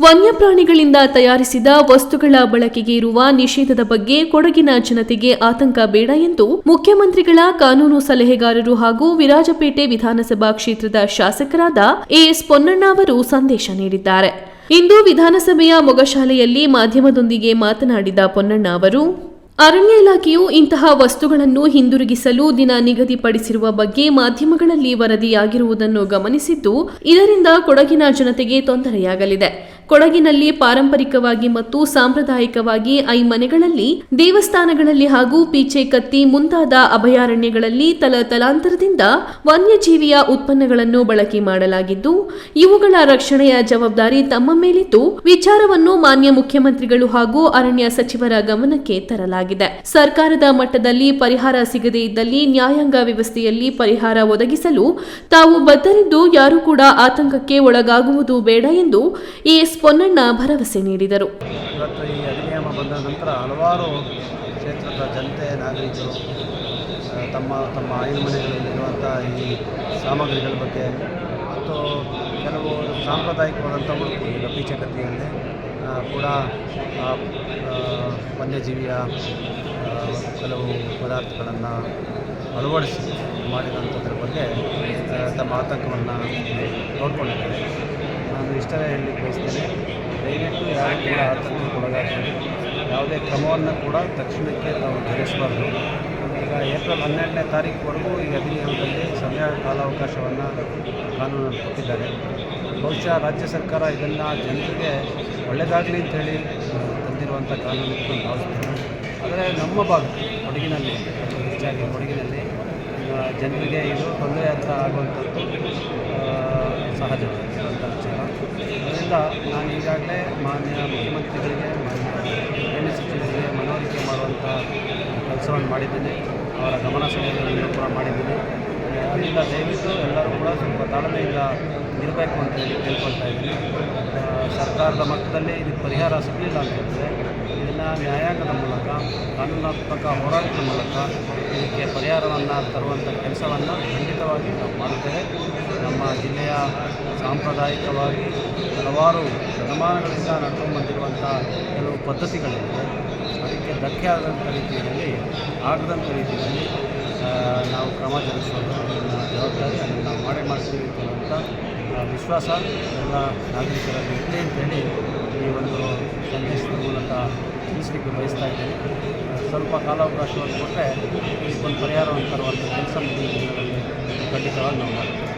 ವನ್ಯಪ್ರಾಣಿಗಳಿಂದ ತಯಾರಿಸಿದ ವಸ್ತುಗಳ ಬಳಕೆಗೆ ಇರುವ ನಿಷೇಧದ ಬಗ್ಗೆ ಕೊಡಗಿನ ಜನತೆಗೆ ಆತಂಕ ಬೇಡ ಎಂದು ಮುಖ್ಯಮಂತ್ರಿಗಳ ಕಾನೂನು ಸಲಹೆಗಾರರು ಹಾಗೂ ವಿರಾಜಪೇಟೆ ವಿಧಾನಸಭಾ ಕ್ಷೇತ್ರದ ಶಾಸಕರಾದ ಎಎಸ್ ಪೊನ್ನಣ್ಣ ಅವರು ಸಂದೇಶ ನೀಡಿದ್ದಾರೆ. ಇಂದು ವಿಧಾನಸಭೆಯ ಮೊಗಶಾಲೆಯಲ್ಲಿ ಮಾಧ್ಯಮದೊಂದಿಗೆ ಮಾತನಾಡಿದ ಪೊನ್ನಣ್ಣ ಅವರು, ಅರಣ್ಯ ಇಲಾಖೆಯು ಇಂತಹ ವಸ್ತುಗಳನ್ನು ಹಿಂದಿರುಗಿಸಲು ದಿನ ನಿಗದಿಪಡಿಸಿರುವ ಬಗ್ಗೆ ಮಾಧ್ಯಮಗಳಲ್ಲಿ ವರದಿಯಾಗಿರುವುದನ್ನು ಗಮನಿಸಿದ್ದು, ಇದರಿಂದ ಕೊಡಗಿನ ಜನತೆಗೆ ತೊಂದರೆಯಾಗಲಿದೆ. ಕೊಡಗಿನಲ್ಲಿ ಪಾರಂಪರಿಕವಾಗಿ ಮತ್ತು ಸಾಂಪ್ರದಾಯಿಕವಾಗಿ ಐಮನೆಗಳಲ್ಲಿ, ದೇವಸ್ಥಾನಗಳಲ್ಲಿ ಹಾಗೂ ಪೀಚೆಕತ್ತಿ ಮುಂತಾದ ಅಭಯಾರಣ್ಯಗಳಲ್ಲಿ ತಲಾಂತರದಿಂದ ವನ್ಯಜೀವಿಯ ಉತ್ಪನ್ನಗಳನ್ನು ಬಳಕೆ ಮಾಡಲಾಗಿದ್ದು, ಇವುಗಳ ರಕ್ಷಣೆಯ ಜವಾಬ್ದಾರಿ ತಮ್ಮ ಮೇಲಿದ್ದು, ವಿಚಾರವನ್ನು ಮಾನ್ಯ ಮುಖ್ಯಮಂತ್ರಿಗಳು ಹಾಗೂ ಅರಣ್ಯ ಸಚಿವರ ಗಮನಕ್ಕೆ ತರಲಾಗಿದೆ. ಸರ್ಕಾರದ ಮಟ್ಟದಲ್ಲಿ ಪರಿಹಾರ ಸಿಗದೇ ಇದ್ದಲ್ಲಿ ನ್ಯಾಯಾಂಗ ವ್ಯವಸ್ಥೆಯಲ್ಲಿ ಪರಿಹಾರ ಒದಗಿಸಲು ತಾವು ಬದ್ಧರಿದ್ದು, ಯಾರೂ ಕೂಡ ಆತಂಕಕ್ಕೆ ಒಳಗಾಗುವುದು ಬೇಡ ಎಂದು ಎಎಸ್ ಪೊನ್ನಣ್ಣ ಭರವಸೆ ನೀಡಿದರು. ಇವತ್ತು ಈ ಅಧಿನಿಯಮ ಬಂದ ನಂತರ ಹಲವಾರು ಕ್ಷೇತ್ರದ ಜನತೆ, ನಾಗರಿಕರು ತಮ್ಮ ತಮ್ಮ ಐಮನೆಗಳಲ್ಲಿರುವಂಥ ಈ ಸಾಮಗ್ರಿಗಳ ಬಗ್ಗೆ ಮತ್ತು ಕೆಲವು ಸಾಂಪ್ರದಾಯಿಕವಾದಂಥ ಉಡುಪು, ಈಗ ಪೀಚಕತ್ತಿಯಲ್ಲಿ ಕೂಡ ವನ್ಯಜೀವಿಯ ಕೆಲವು ಪದಾರ್ಥಗಳನ್ನು ಅಳವಡಿಸಿ ಮಾಡಿದಂಥದ್ರ ಬಗ್ಗೆ ತಮ್ಮ ಆತಂಕವನ್ನು ನೋಡಿಕೊಂಡಿದ್ದಾರೆ. ನಾನು ಇಷ್ಟವೇ ಹೇಳಲಿಕ್ಕೆ ಬಯಸ್ತೇನೆ, ದಯವಿಟ್ಟು ಯಾರು ಕೂಡ ಆತಂಕಕ್ಕೆ ಒಳಗಾಗಲಿ, ಯಾವುದೇ ಕ್ರಮವನ್ನು ಕೂಡ ತಕ್ಷಣಕ್ಕೆ ನಾವು ಜರುಗಿಸಬಾರ್ದು. ಈಗ ಏಪ್ರಿಲ್ 12ನೇ ತಾರೀಕುವರೆಗೂ ಈ ಅಧಿನಿಯಮದಲ್ಲಿ ಸಮಯ ಕಾಲಾವಕಾಶವನ್ನು ಕಾನೂನನ್ನು ಕೊಟ್ಟಿದ್ದಾರೆ. ಬಹುಶಃ ರಾಜ್ಯ ಸರ್ಕಾರ ಇದನ್ನು ಜನರಿಗೆ ಒಳ್ಳೆಯದಾಗಲಿ ಅಂಥೇಳಿ ತಂದಿರುವಂಥ ಕಾನೂನು ಅಂತ ಭಾವಿಸ್ತೇನೆ. ಆದರೆ ನಮ್ಮ ಭಾಗ ಕೊಡಗಿನಲ್ಲಿ, ಹೆಚ್ಚಾಗಿ ಕೊಡಗಿನಲ್ಲಿ ಜನರಿಗೆ ಇದು ತೊಂದರೆ ಅಂತ ಆಗುವಂಥದ್ದು ಸಹಜವಾಗಿರುವಂಥ ವಿಚಾರ. ಅದರಿಂದ ನಾನು ಈಗಾಗಲೇ ಮಾನ್ಯ ಮುಖ್ಯಮಂತ್ರಿಗಳಿಗೆ, ಮಾನ್ಯ ಅರಣ್ಯ ಸಚಿವರಿಗೆ ಮನವರಿಕೆ ಮಾಡುವಂಥ ಕೆಲಸವನ್ನು ಮಾಡಿದ್ದೇನೆ. ಅವರ ಗಮನ ಸೆಳೆಯುವುದನ್ನು ಕೂಡ ಮಾಡಿದ್ದೀನಿ. ಅದರಿಂದ ದಯವಿಟ್ಟು ಎಲ್ಲರೂ ಕೂಡ ಸ್ವಲ್ಪ ತಾಳ್ಮೆಯಿಂದ ಇರಬೇಕು ಅಂತ ಹೇಳಿ ಕೇಳ್ಕೊಳ್ತಾ ಇದ್ದೀನಿ. ಸರ್ಕಾರದ ಮಟ್ಟದಲ್ಲಿ ಇದಕ್ಕೆ ಪರಿಹಾರ ಸಿಗಲಿಲ್ಲ ಅಂತ ಹೇಳಿದ್ರೆ ಇದನ್ನು ನ್ಯಾಯಾಂಗದ ಮೂಲಕ, ಕಾನೂನಾತ್ಮಕ ಹೋರಾಟದ ಮೂಲಕ ಇದಕ್ಕೆ ಪರಿಹಾರವನ್ನು ತರುವಂಥ ಕೆಲಸವನ್ನು ಖಂಡಿತವಾಗಿ ನಾವು ಮಾಡುತ್ತೇವೆ. ನಮ್ಮ ಜಿಲ್ಲೆಯ ಸಾಂಪ್ರದಾಯಿಕವಾಗಿ ಹಲವಾರು ಶತಮಾನಗಳಿಂದ ನಡ್ಕೊಂಡು ಬಂದಿರುವಂಥ ಕೆಲವು ಪದ್ಧತಿಗಳಿವೆ. ಅದಕ್ಕೆ ಧಕ್ಕೆ ಆಗದಂಥ ರೀತಿಯಲ್ಲಿ ನಾವು ಕ್ರಮ ಜರುಗಿಸೋದು ನನ್ನ ಜವಾಬ್ದಾರಿ. ಅದನ್ನು ನಾವು ಮಾಡ್ತೀವಿ ಅನ್ನುವಂಥ ವಿಶ್ವಾಸ ಎಲ್ಲ ನಾಗರಿಕರಲ್ಲಿ ಇರಲಿ ಅಂತೇಳಿ ಈ ಒಂದು ಸಂದೇಶದ ಮೂಲಕ ತಿಳಿಸಲಿಕ್ಕೆ ಬಯಸ್ತಾ ಇದ್ದೇನೆ. ಸ್ವಲ್ಪ ಕಾಲಾವಕಾಶವನ್ನು ಕೊಟ್ಟರೆ ಇದಕ್ಕೊಂದು ಪರಿಹಾರವನ್ನು ತರುವಂಥ ಕೆಲಸ ಮುಂದಿನ ದಿನಗಳಲ್ಲಿ ಖಂಡಿತವಾಗಿ ನಾವು ಮಾಡ್ತೀವಿ.